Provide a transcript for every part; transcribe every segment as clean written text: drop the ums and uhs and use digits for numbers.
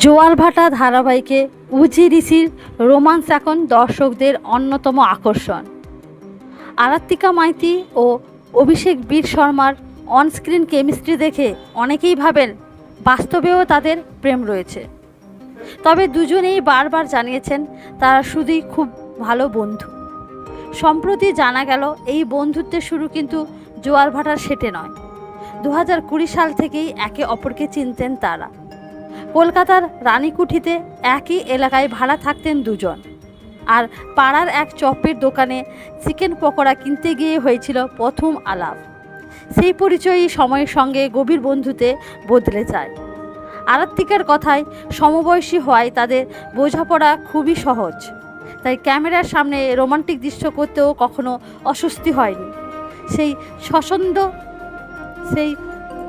জোয়ার ভাটা ধারাবাহিকে উজি ঋষির রোমান্স এখন দর্শকদের অন্যতম আকর্ষণ। আরাত্রিকা মাইতি ও অভিষেক বীর শর্মার অনস্ক্রিন কেমিস্ট্রি দেখে অনেকেই ভাবেন বাস্তবেও তাদের প্রেম রয়েছে। তবে দুজনেই বারবার জানিয়েছেন তারা শুধুই খুব ভালো বন্ধু। সম্প্রতি জানা গেল এই বন্ধুত্বের শুরু কিন্তু জোয়ার ভাটার সেটে নয়, 2020 সাল থেকেই একে অপরকে চিনতেন তারা। কলকাতার রানীকুঠিতে একই এলাকায় ভাড়া থাকতেন দুজন, আর পাড়ার এক চপের দোকানে চিকেন পকোড়া কিনতে গিয়ে হয়েছিল প্রথম আলাপ। সেই পরিচয়ই সময়ের সঙ্গে গভীর বন্ধুতে বদলে যায়। আরাত্রিকার কথায় সমবয়সী হওয়ায় তাদের বোঝাপড়া খুবই সহজ, তাই ক্যামেরার সামনে রোমান্টিক দৃশ্য করতেও কখনো অস্বস্তি হয়নি।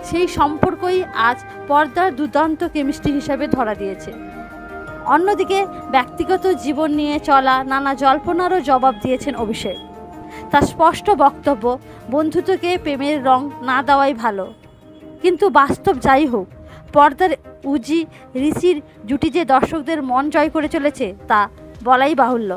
সেই সম্পর্কই আজ পর্দার দুর্দান্ত কেমিস্ট্রি হিসাবে ধরা দিয়েছে। অন্যদিকে ব্যক্তিগত জীবন নিয়ে চলা নানা জল্পনারও জবাব দিয়েছেন অভিষেক। তার স্পষ্ট বক্তব্য, বন্ধুত্বকে প্রেমের রং না দেওয়াই ভালো। কিন্তু বাস্তব যাই হোক, পর্দার উজি ঋষির জুটি যে দর্শকদের মন জয় করে চলেছে তা বলাই বাহুল্য।